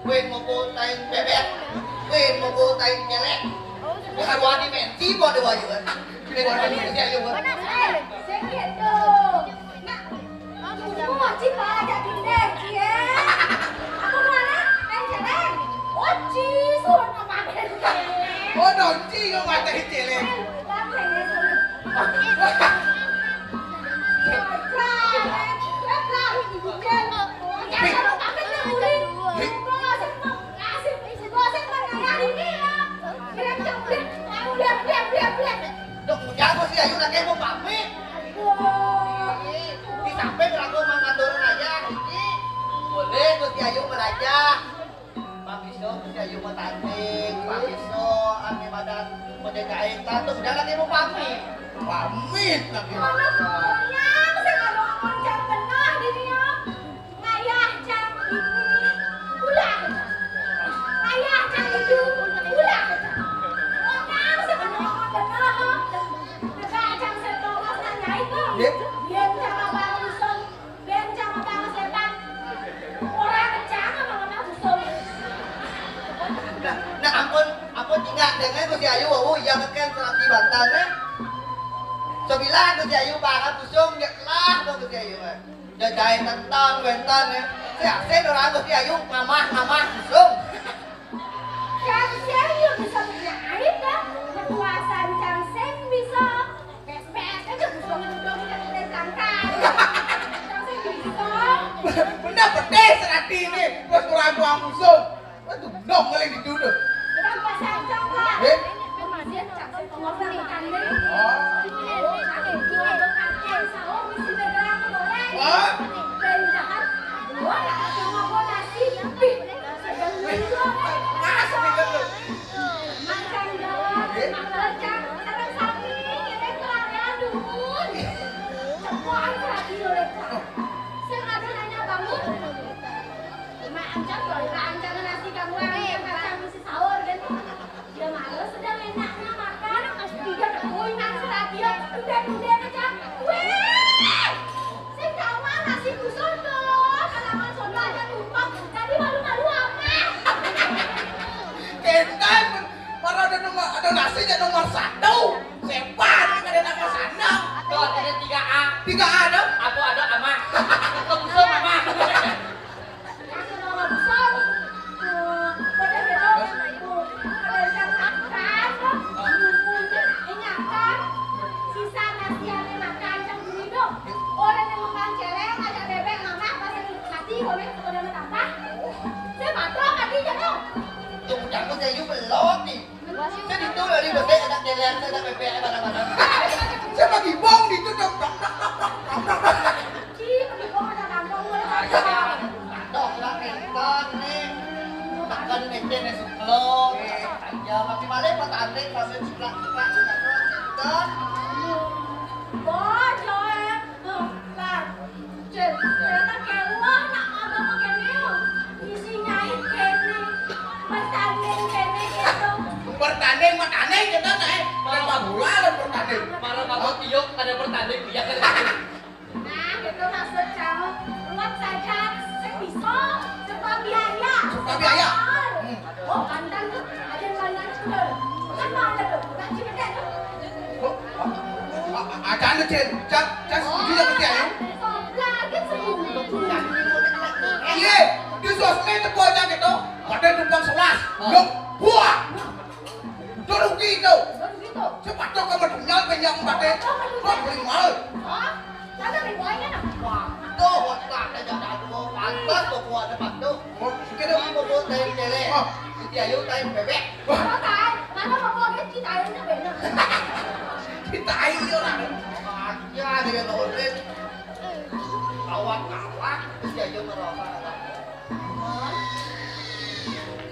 Quên một cô tay bebek, quên một cô tay nyelek. Bukan dua dimensi, mau dua juga. Ini dua dimensi aja gua. Saya gitu. Nak, aku wajib aja dinding, cie. Aku mana? Celeng. Oci, suruh ngapain celeng? Oh, donci kau ngatain celeng. Jangan mesti ayu lagi mau pamit. Di sampai beraku mangaturun aja ini. Boleh mesti ayu belajar. Pak Biso mesti ayu mau tanding. Pak Biso ane badan mau jagain tante udah lagi mau pamit. Pamit lagi. Mana punya? Saya kalau ngomong jam benar di dia. Ngayah jam ini. Ulah. Ngayah jam itu. Ulah. Yep. Biar jangan bang usung, biar jangan bang setan. Orang kencang apa nggak usung? Nah ampun tinggal dengan Gusti Ayu wow yang kan serati bantalnya. Sebilang Gusti Ayu bakal usung nyeklah dong Gusti Ayu mah. Jagain tentang bentan ya. Saya orang Gusti Ayu ngamah usung. Jang Seng yuk bisa menyait dah. Kekuasaan Jang Seng bisa. PS aja usung usung kita sangkan. Jang Seng bisa. Bener pedes serati ini. Terus kurang tuang usung. Waduh dong ngeling di duduk. Berang pasang Jang lah. Kemudian Jang Seng ngomong ikan deh. Ada nasinya nomor 1. Sepan ada nomor 1. Tuh ada 3A. 3A dong. Aku ada amah. Langsung amah. Saya belum nih. Saya ditulis di besi ada jalan ada PPA mana-mana. Saya bagi bong itu dong. Dong lah nonton nih. Takkan meja nih suklok. Ya tapi malah petanding pasien suklak nonton. Bodoh. Lah. Ternyata keluar nak ada pakai neo. Isinya ini. Bertanding gitu. Bertanding kita nih. Malah bola dan bertanding. Malah kamu tiuk ada bertanding dia kan. Nah, itu maksud kamu. Buat saja bisa serta biaya. Serta biaya. Oh, kandang tuh ada kandang tuh. Kan mana tuh? Kan cipet tuh. Ada lu Cen. Cak setuju ya Gusti Ayu. Lagi sebelum. Iya, di sosmed itu aja gitu. Ada numpang 11. Yuk, buah. Turun gitu. Cepat dong kamu dunyal kenyang mbake. Kok beli mahal. Oh, ada ribuannya nak. Tuh, waktu ada jatuh. Pantas tuh buah depan tuh. Kita mau buat dari cele. Gusti Ayu tay bebek. Oh, tay. Mana mau buat kita ayamnya benar. Kita ayu orang. Aja dia nulis. Kawat-kawat Gusti Ayu merasa.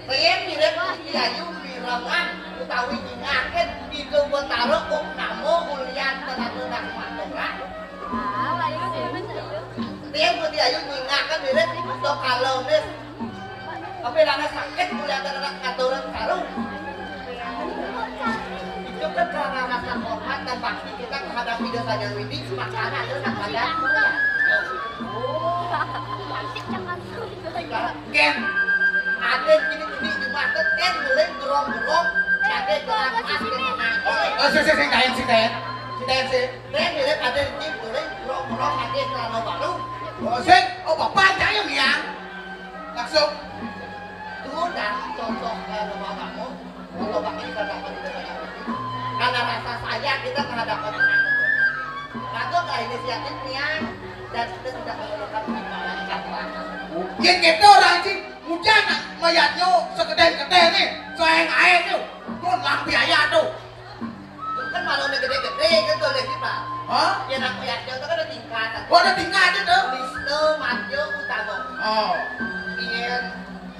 Pengen mirip Gusti Ayu mirangan utawi nyakit itu buat taruh namo ulian tenang mantora. Pengen Gusti Ayu nyingakan mirip do kalau nih. Tapi lana sakit ulian tenang aturan karung. Itu kan karena rasa hormat dan bakti kita menghadapi dosa yang widi makanya ada pada Aden gini cuma keten mulai gerong-gerong. Aden kurang pas Sing kaen. Si Ten milih aden ini mulai gerong-gerong aden celana baru. Bapak aja yang yang. Langsung. Sudah cocok sama kamu. Kalau pakai kata-kata tidak banyak. Karena rasa sayang kita terhadap anak. Lakukan inisiatifnya dan kita tidak memerlukan pertimbangan kata. Yang kita orang sih, hujan mayatnya sekedeng-kedeng nih, sayang air tuh, tuh lah biaya tuh. Kan malu gede-gede kan tuh lagi pak. Hah? Ya nak mayatnya itu kan ada tingkatan. Oh ada tingkatnya tuh. Listo, maju, utama. Oh, Iya,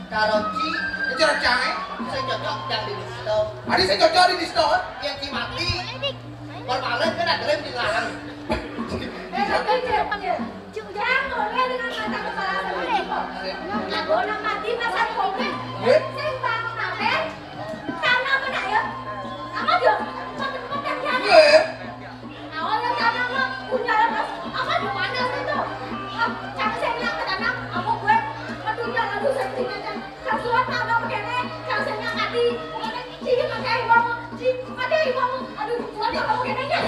karoci, itu rencana. saya cocok yang di listo. Ada saya cocok di store. Yang cimati, normalnya kan ada lem di lahan. Jangan ngomel dengan mata kepala sendiri kok. Agona mati masa komen. Saya bangun naben. Karena mana ya? Apa dia? Cepat-cepat ya. Awalnya karena mah punya lepas. Apa di mana itu? Jangan saya bilang ke tanah. Apa gue? Aduh ya, aduh saya tinggalkan. Jangan suat nama begini. Jangan saya mati. Jadi pakai ibamu. Jadi pakai ibamu. Aduh, suat nama begini ya.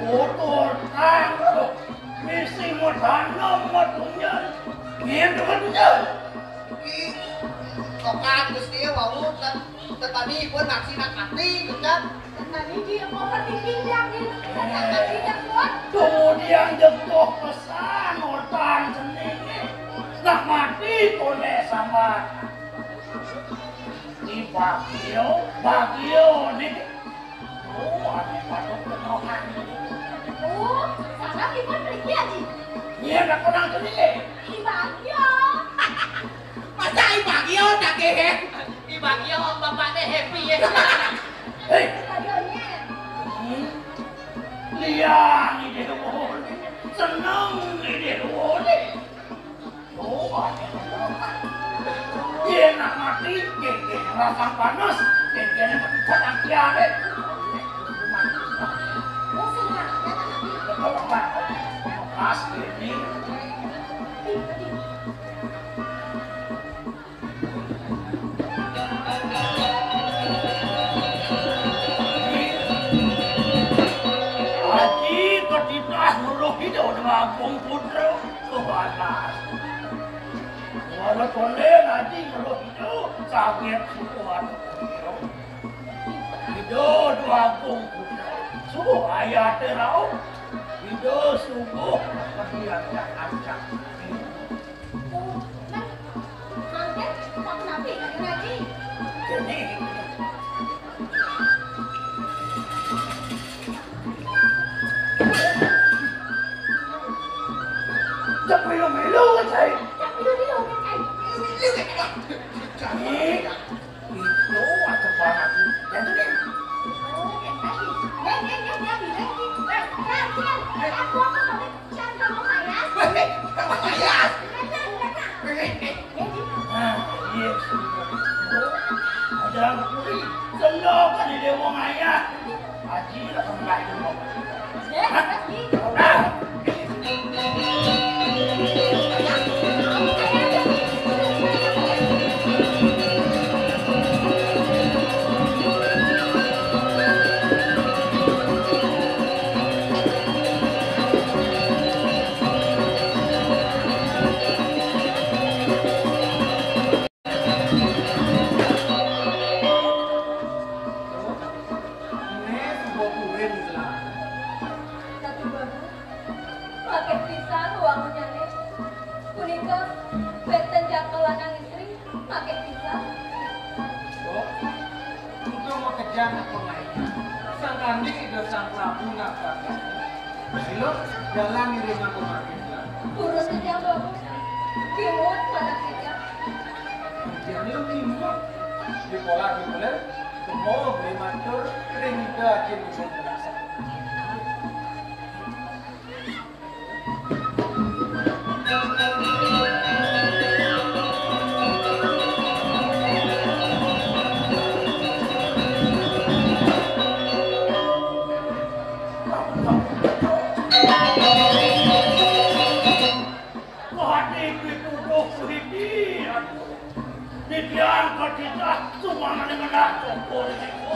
Kotor tangguh, misi tanam matunya, dia bekerja. Kokan gusti wau tadi pun naksi nak mati kan. Tadi dia mau pertiking yang di tadi yang kuat. Kemudian jatuh pesan hutan sendiri, nak mati oleh sama. Di bagio nih. Oh, ada patut kenohan. Oh, sana kita pergi aja. Dia nak kurang sendiri. Di Bagio. Masa ibagio tak kehe? Ibagio bapaknya happy ya. Hei, Stadionnya. liang ide wole, seneng ide wole. Oh, ada kenohan. Dia nak mati, dia rasa panas, dia nak patang tiare. Oh, senang. Pas ini. Haji ketitah nuluh hidup dengan putra kebalas. Walau toleh haji nuluh hidup sakit sukuan. Hidup dua putra. Subuh ayat terau. Hidup subuh kemudian acak. Oh, kan. Angket, kamu nabi, lagi ngaji. Jadi tak melo-melo saya. Tapi dulu kan. Jadi itu atau panas dan tu dia. Oh, kan tadi. Aku akan cantik saya. Ayah. Yes. Ada kuri senang kan dia wong ayah. Haji lah kembali dulu. Pakai pisah uangnya nih. Punika beten jangkau lanang istri pakai pisah. Itu mau kejar apa lain? Sang kanding itu sang prabu nak pakai. Silo jalan ngirim aku pakai. Urus saja babu. Kimut pada kita. Jadi lu timur di pola semua beli matur kering ke aja bisa terasa. Didiang ketita cuma mendengar campur itu.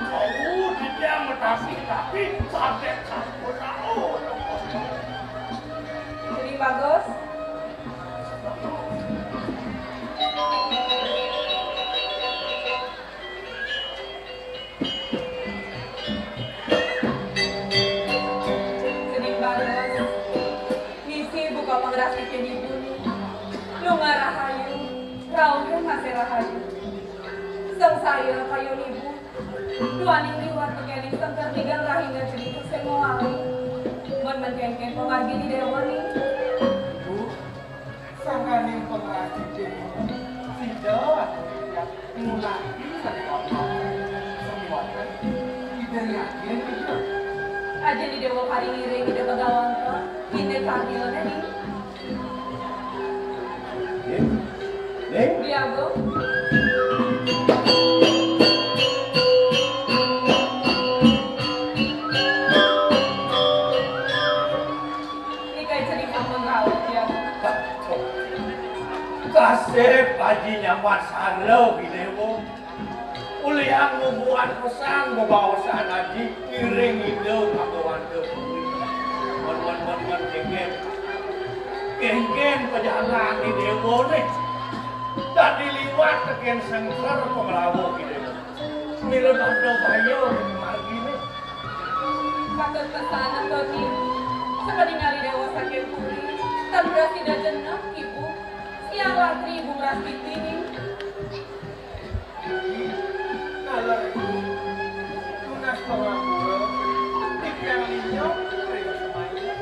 Kau didiang tapi sampai campur tahu. Jadi bagus. Pengrasih di bumi, lunga rahayu, rauhnya masih rahayu. Sang saya kayu ibu, duaning liwat pekening sengker tinggal rahingga cerita semuali. Mon menkengkeng pemargi di dewani. Bu, sanganing pengrasih di bumi, sido atau tidak mulai sekali semuanya tidak yakin itu. Aja di dewa hari ini di dewa gawangka, kini kehamilannya nih. Iya, Bu. Ini kayak cerita mengrawat ya. Kasih pajinya masarau gidewo. Uliang membuat pesan membawa sana di kiring hidup kawan kebun. Mon kengken perjalanan di dewo nih. Tadi liwat teken sengker pengelawo gidewo. Milon ada bayo di margi nih. Kakek pesanan tadi. Seperti nyari dewa sakit puri. Kan beras tidak jenah, Ibu. Siang latri Ibu beras ini. Kalau itu tunas pengakuan, tiang linyo, mereka semuanya,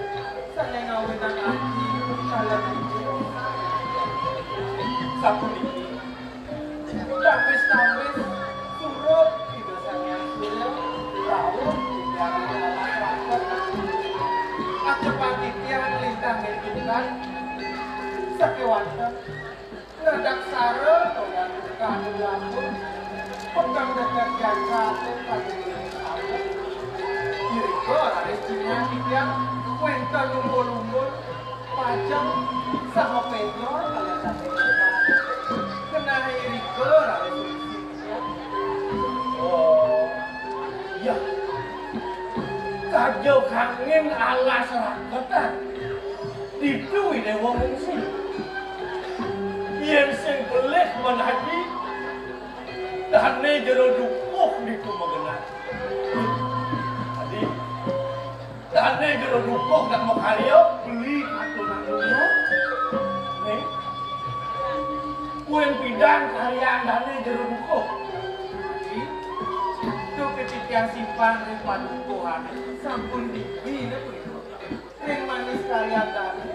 saya ngawinan aji, kalau itu, sapu lagi, tamis, suruh, tidak saya suruh, tahu, tidak ada rapat, acepat tiang lintang hitungan, sakewanta, ngedak sare, atau kanu lambung, pegang dekat jangka pagi aku diriku ada cina tiga kuenta lumbur pajang sama penyor kalian sampai kena diriku ada solusinya. Oh, ya. Kajau kangen alas rakyatan. Ditui dewa mungsi. Yang sing boleh menaji dane jero dukuh niku mengenal. Tadi dane jero dukuh dak makaryo beli aturan dunya. Nih. Kuen bidang karyan dane jero dukuh. Jadi itu ketika simpan di padukuhan sampun dibina begitu. Yang manis kalian tadi.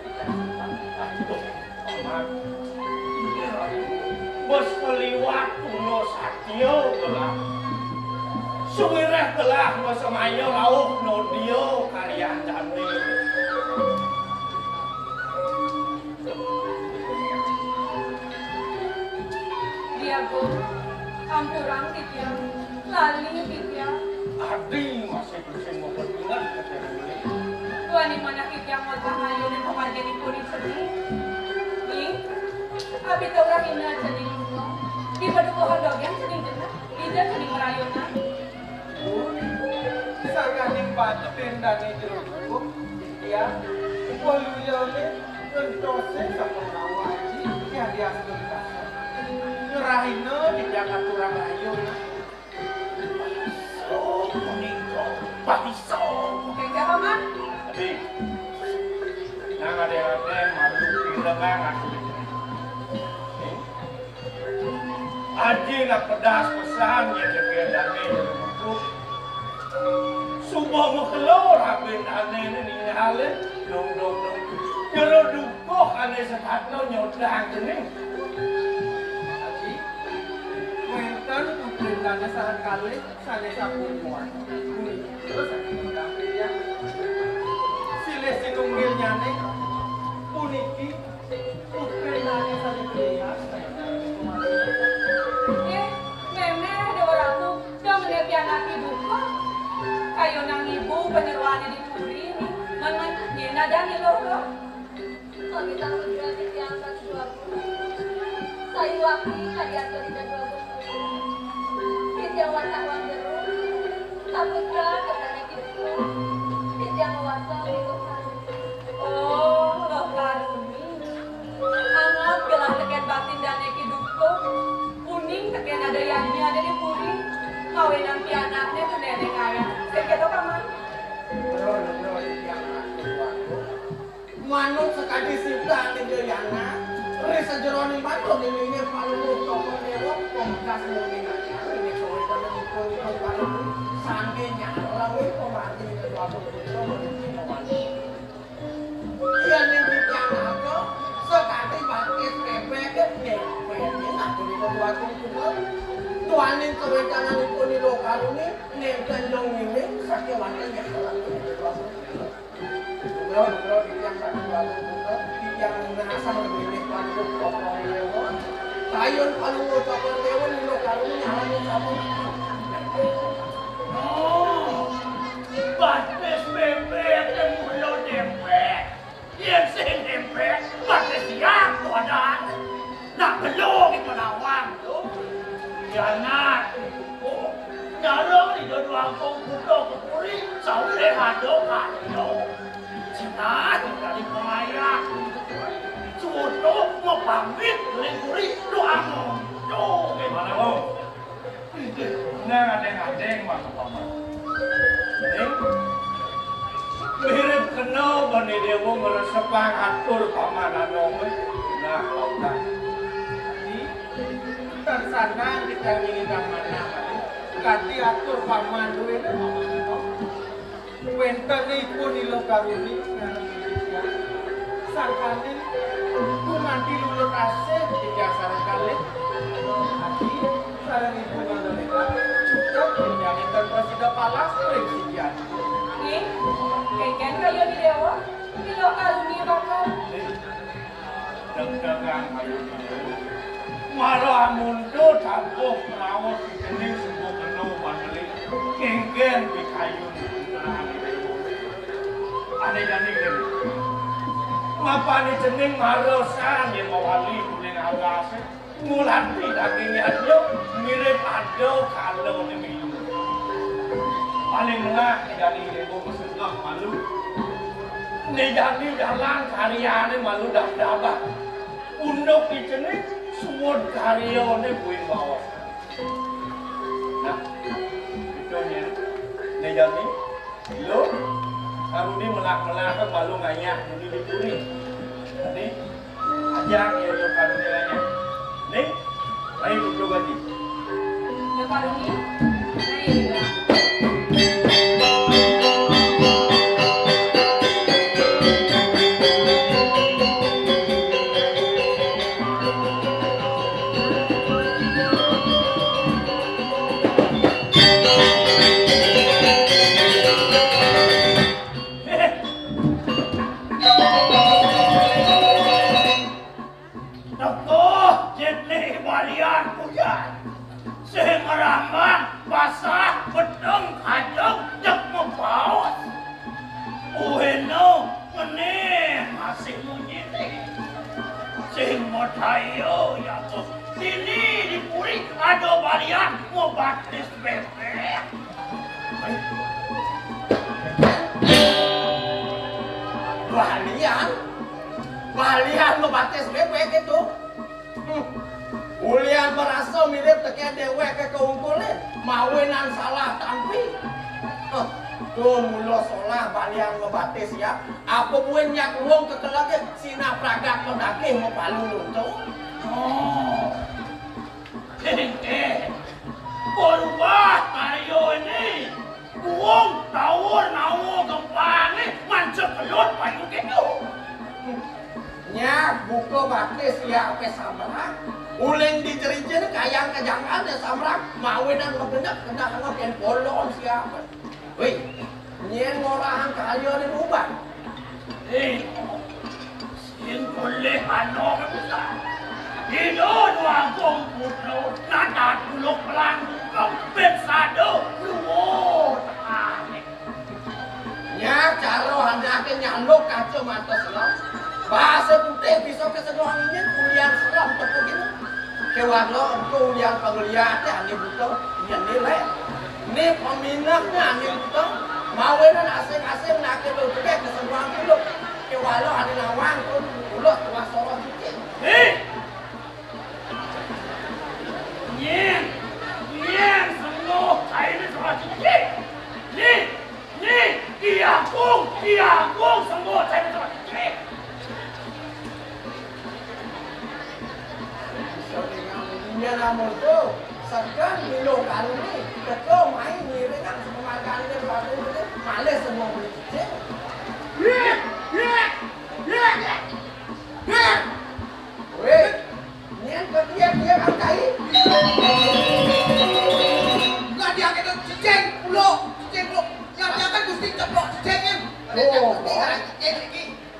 Bos keliwat kuno satyo gelah. Suwireh gelah masamayo rauh nodio karya jane. Diago, ampurang titya, lali titya. Adi masih bisa memperdengar kata ini. Tuan yang mana titya magahayo dan pemarga di puri sedih. Ning, abi taurah ina sedih. Di padukuhan dogyang sedih jenah, ida sedih merayunan. Saganing batin dan hidrokup, ya, waluyole entose sama nawaji yang diasal kasar. Nyerahino di jagat turang ayo. So, meniko, batiso. Oke, Paman. Tapi, nang ada malu bilang aku. Aji nak pedas pesan ya jaga dane untuk subuh mengelor habis dane ini hale dong. Jero dukuh ane sekatno nyodang jening. Aji, wenten pemberitaannya saat kali saya sabun muat. Terus saya mengambil ya. Sile sinunggilnya nih, puniki pemberitaannya saya berias. Memeh ada orang tuh udah menepian hati duka. Kayo nang ibu penyeruannya di puri ini. Man, nyena dan nilor loh. Kami tahu berarti diangkat suatu. Sayu aki kalian cerita dua buku. Tidak wartawan jeruk, samudra ketanya gitu. Tidak mewasa itu kan. Oh, loh karuni. Angat gelah teken batin dan eki dukung. Kuning teken ada yangnya ada di puri. Kawinan pianaknya tuh nenek kaya. Sekedo kaman. Bro, yang aku. Manut sekali simpan di Joyana. Resa jeroni manut ini palu toko dewa pemkas mobilnya. Ini kowe kono ikut palu sanggenya rawe pemati ke suatu putra menuju mawani. Iya nih yang aku sekali batis bebek bebeknya aku di suatu putra. Tuanin kowe jangan ikut di lokal ini nenten dong ini sakit wanita yang bro yang satu lalu buka yang nasa memilih lalu kopro lewo kayun palu kopro lewo nilo kalung nyalanya kamu Oh, bates bebek dan mulo dempet. Yang sing dempet, bates siap tuh ada. Nak belum itu nawang tuh. Jangan. Oh, nyarong di dua komputer kepuri, saule hado kado. Cina dari pemayak. Sudo mau pamit, lingkuri doa mau. Gimana lo? Nah, adeng-adeng mah paman. Mirip kena bani dewa meresepang atur paman anome. Nah, lautan. di tersana kita ingin mana kati atur paman duwe wenten iku nilo karuni sarkane ku nanti lulur asih tiga sarkane ati sarang ibu mandalika cukup menjadi terpresida palas presiden Nih, keken kayo di dewa. Nilo karuni bakal. Deg-degan kayu gitu. Malah mundur campur merawat di jenis sembuh kena mandeli. Kengken di kayu. Aneh-aneh gini. Ngapa nih jening marosan yang mawali kuning awasnya. Ngulanti dagingnya aja mirip ado kalau ini minum. Paling enggak dari ibu kesenggah malu. Nejani dalam karyanya malu dak-dabak. Undok di sini suwun karyanya buin bawah. Nah, itu nya. Nejani, lo karuni melak-melak malu ngayak ini dipuri. Tadi ajak ya lo karuni ngayak. Nih, ayo duduk lagi. Nilo karuni. Nah, basah, bedeng, kacang, jak membaut. Ueno, meneh, masih munyini. Sing mau tayo, ya tuh. Sini dipuri, ada balian, mau batis bebek. Balian mau batis bebek itu. Ulian merasa mirip teke dewek ke keungkulin, mawinan salah tampi. Tuh mulo solah balian ngebatis ya. Apa buin nyak uang kekelake sina pragat mendaki mau palu luntung. Oh, berubah kayu ini. Uang tawur nawo gempang nih, mancep kelut payu gitu. Nyak buka batis ya ke samrak. Uling dicerincin kayang kejangan ya samrak. Mawinan ngebenek kena ngeken bolong siapa. Wih, nyen ngorang kayu ini ubah. Sing boleh ano ka Ino doang komputer, natat bulok pelang, pensado, luo, tekane. Nyak caro handakin nyaluk kacau mata selam. Bahasa putih bisa kesedoang ini kuliah selam tepuk ini. kewan lo tu yang penglihatnya ani butuh yang nilai ini peminatnya ani butuh mawenan asing-asing nak ke lu ke kesembuhan dulu kewan lo ani lawang tu lo tua sorot dikit Nyen semua saya ni surat cicik ni diagung semua saya ni surat cicik dia namun tu sekarang milo kali ni betul main ni dengan semua kali ni baru ni malas semua boleh cicik weh nyen dia angkai Enggak dia kena cicing pulo yang dia kan mesti ceplok cicingin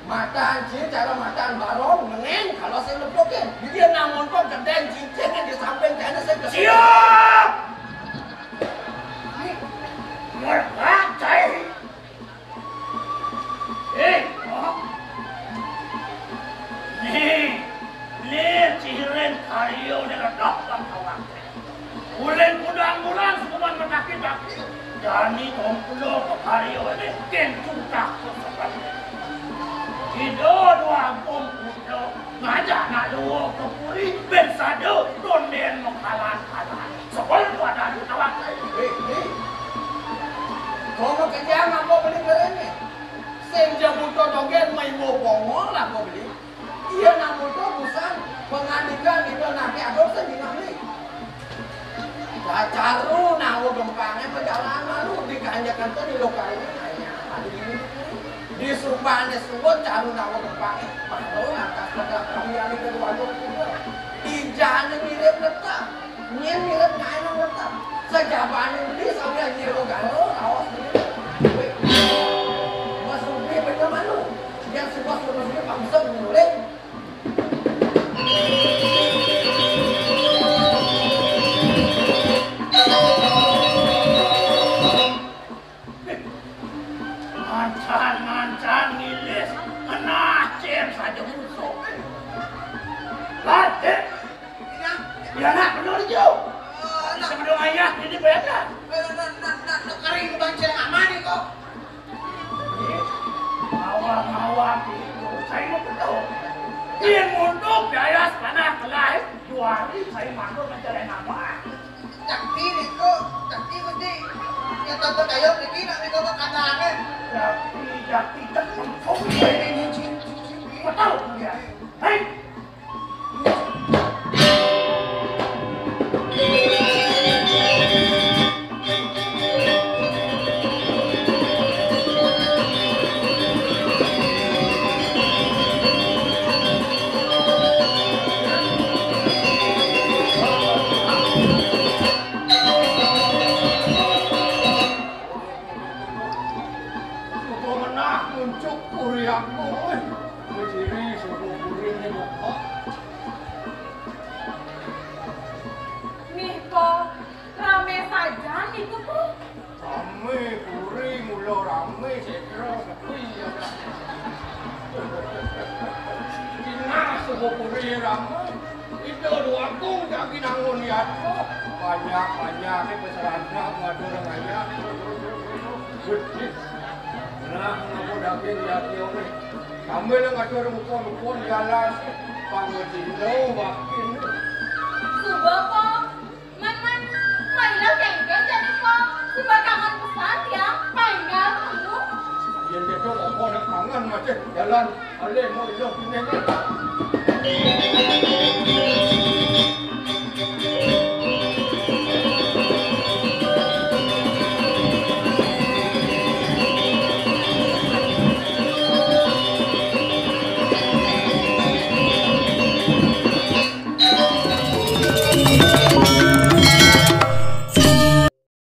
mataan cik cara mataan barong meneng kalau saya lepokin dia namun kok gedeng cicingnya di samping sana saya kesini siap merah cai ni cihirin kayu dengan dokter kawan ulen kudang-kudang semua menakit-nakit jadi tompulo ke kayu ini kentutak seperti Hido dua komputer ngajak nak dua kepuri bensado donen menghalang-halang sebel pada tawak kamu kerja apa beli kerana senja butuh dogen main bongol lah kau beli iya nak butuh busan pengadikan itu nanti ada sendiri beli cacaru nahu gempangnya perjalanan lalu dikanjakan tuh di lokal ini di sumpahnya semua caru nahu gempangnya malu atas kami yang kedua itu ijahnya mirip letak nyen mirip ngainang letak sejabahannya beli sampai nyiro galo awas beli masuk beli bener malu yang semua sudah bangsa menulis mancan nilis menacir saja musuh latih ya nak benar jauh sebelum ayah ini beda kering banceng aman nih kok awam itu saya mau betul dia mundur biaya sepanah kelahir 2 hari saya mandur mencari nama Cakti nih kok mesti yang tonton kayu ini nak nih kok kadangnya Jati tak mentok betul dia hei banyak ni peserana mengadu dengannya. Nah, aku daging jati ni. Kami nak ngadu rukun jalan pangutino makin. Subah kok, man, mainlah kengkeng jadi kok. Subah kangen pesan ya, mainlah kamu. Yang dia tu aku nak kangen macam jalan. Alih mau hidup ini.